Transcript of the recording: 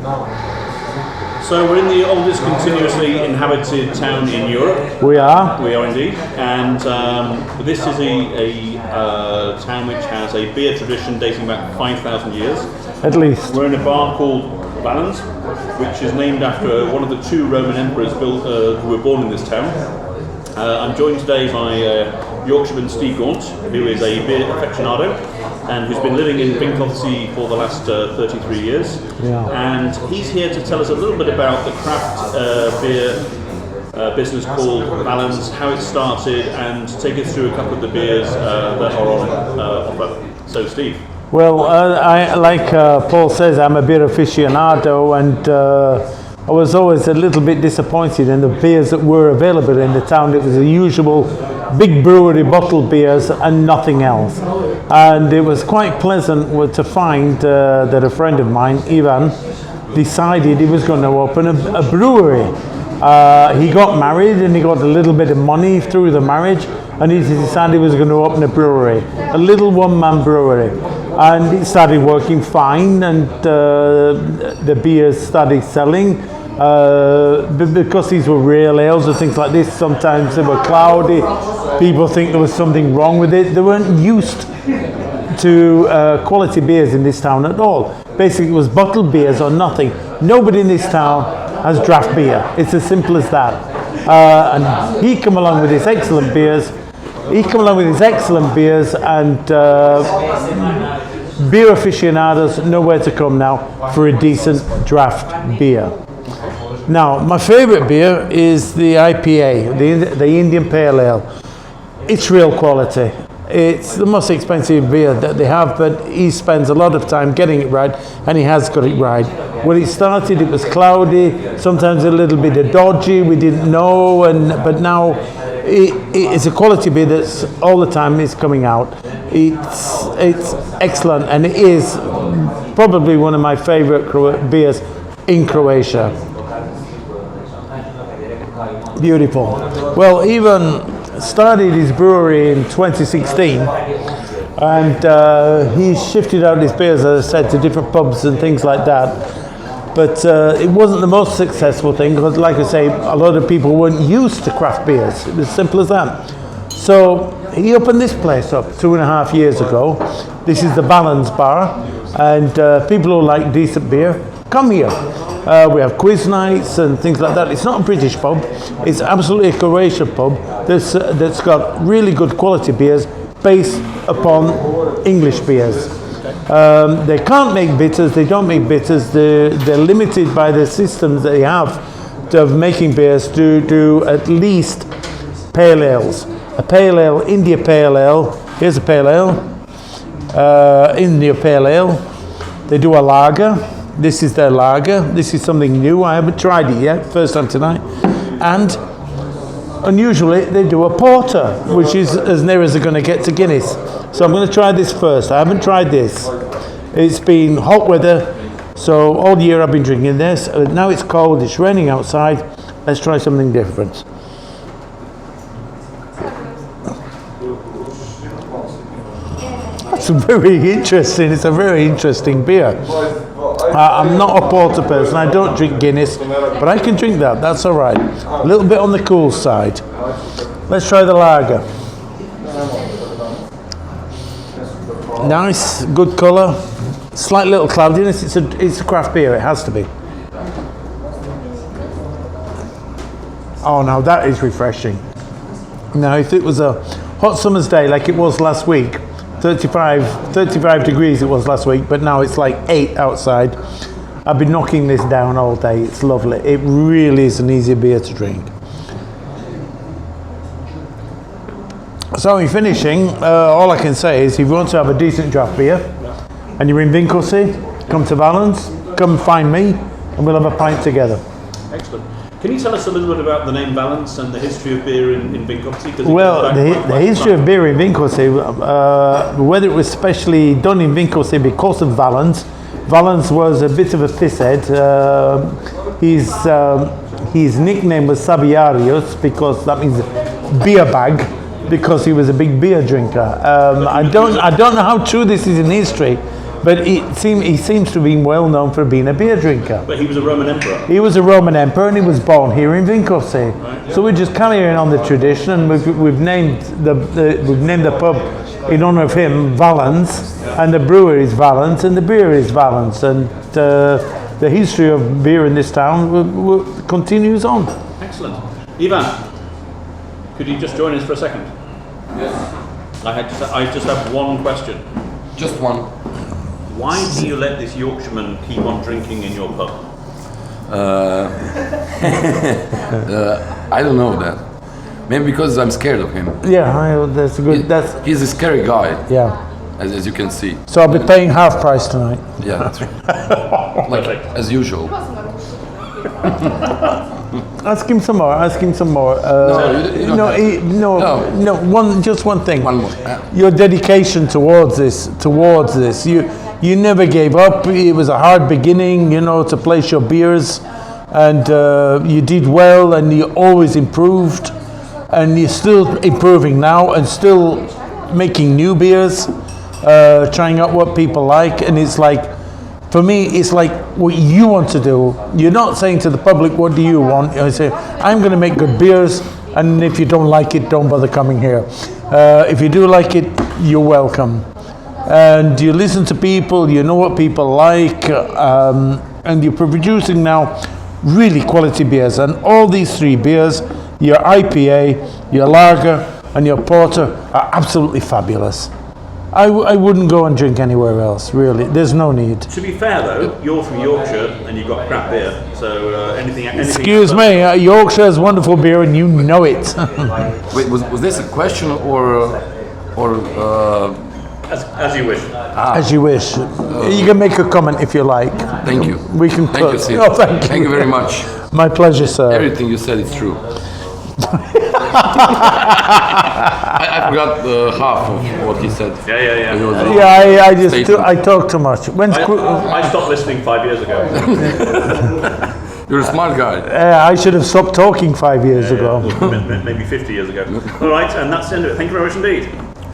So we're in the oldest continuously inhabited town in Europe. We are. We are indeed. And this is a town which has a beer tradition dating back 5,000 years. At least. We're in a bar called Valens, which is named after one of the two Roman emperors who were born in this town. I'm joined today by Yorkshireman Steve Gaunt, who is a beer aficionado and who's been living in Vinkovci for the last 33 years. Yeah. And he's here to tell us a little bit about the craft beer business called Valens, how it started, and take us through a couple of the beers that are on offer. So, Steve. Well, like Paul says, I'm a beer aficionado, and I was always a little bit disappointed in the beers that were available in the town. It was the usual big brewery bottled beers and nothing else. And it was quite pleasant to find that a friend of mine, Ivan, decided he was going to open a brewery. He got married and he got a little bit of money through the marriage, and he decided he was going to open a brewery, a little one-man brewery. And it started working fine, and the beers started selling. Because these were real ales and things like this, sometimes they were cloudy. People think there was something wrong with it. They weren't used to quality beers in this town at all. Basically, it was bottled beers or nothing. Nobody in this town has draft beer. It's as simple as that. And he came along with his excellent beers. And beer aficionados know where to come now for a decent draft beer. Now, my favourite beer is the IPA, the Indian Pale Ale. It's real quality. It's the most expensive beer that they have, but he spends a lot of time getting it right, and he has got it right. When it started, it was cloudy, sometimes a little bit dodgy, we didn't know, but now it's a quality beer that's all the time is coming out. It's excellent, and it is probably one of my favourite beers in Croatia. Beautiful. Well, Ivan started his brewery in 2016, and he shifted out his beers, as I said, to different pubs and things like that. But it wasn't the most successful thing, because, like I say, a lot of people weren't used to craft beers. It was as simple as that. So he opened this place up 2.5 years ago. This is the Valens bar, and people who like decent beer come here. We have quiz nights and things like that. It's not a British pub. It's absolutely a Croatian pub that's got really good quality beers based upon English beers. They can't make bitters. They don't make bitters. They're limited by the systems they have of making beers to do at least pale ales. A pale ale, India Pale Ale. Here's a pale ale. India Pale Ale. They do a lager. This is their lager. This is something new. I haven't tried it yet. First time tonight. And unusually, they do a porter, which is as near as they're going to get to Guinness. So I'm going to try this first. I haven't tried this. It's been hot weather, so all year I've been drinking this. Now it's cold. It's raining outside. Let's try something different. That's very interesting. It's a very interesting beer. I'm not a porter person. I don't drink Guinness, but I can drink that. That's all right. A little bit on the cool side. Let's try the lager. Nice, good colour. Slight little cloudiness. It's a craft beer. It has to be. Oh, now that is refreshing. Now, if it was a hot summer's day like it was last week, 35 degrees it was last week, but now it's like 8 outside. I've been knocking this down all day. It's lovely. It really is an easy beer to drink. So in finishing, all I can say is if you want to have a decent draft beer and you're in Vinkovci, come to Valens, come find me, and we'll have a pint together. Excellent. Can you tell us a little bit about the name Valens and the history of beer in Vinkovci? Well, the history of beer in Vinkovci, whether it was specially done in Vinkovci because of Valens. Valens was a bit of a pisshead. His nickname was Sabiarius because that means beer bag, because he was a big beer drinker. I don't know how true this is in history, But he seems to have been well known for being a beer drinker. But he was a Roman emperor. He was a Roman emperor, and he was born here in Vinkovci. Right, yeah. So we're just carrying on the tradition, and we've named the pub in honour of him, Valens, and the brewery is Valens, and the beer is Valens, and the history of beer in this town continues on. Excellent. Ivan, could you just join us for a second? Yes. I just have one question. Just one. Why do you let this Yorkshireman keep on drinking in your pub? I don't know that. Maybe because I'm scared of him. Yeah, that's good. He's a scary guy. Yeah. As you can see. So I'll be paying half price tonight. Yeah, that's right. Like as usual. Ask him some more. Just one thing. One more. Your dedication towards this. You never gave up. It was a hard beginning, to place your beers, and you did well, and you always improved, and you're still improving now, and still making new beers, trying out what people like, and it's like. For me, it's like what you want to do. You're not saying to the public, what do you want? I say, I'm going to make good beers, and if you don't like it, don't bother coming here. If you do like it, you're welcome. And you listen to people, you know what people like, and you're producing now really quality beers. And all these three beers, your IPA, your lager, and your porter, are absolutely fabulous. I wouldn't go and drink anywhere else, really. There's no need. To be fair, though, you're from Yorkshire and you've got crap beer, so anything. Excuse me, Yorkshire is wonderful beer, and you know it. Wait, was this a question or? As you wish. As you wish. You can make a comment if you like. Thank you. We can. Thank you, Steve. No, thank you. Thank you very much. My pleasure, sir. Everything you said is true. I forgot half of what he said. Yeah. I talk too much. I stopped listening 5 years ago. You're a smart guy. I should have stopped talking 5 years ago. Maybe 50 years ago. All right, and that's the end of it. Thank you very much indeed.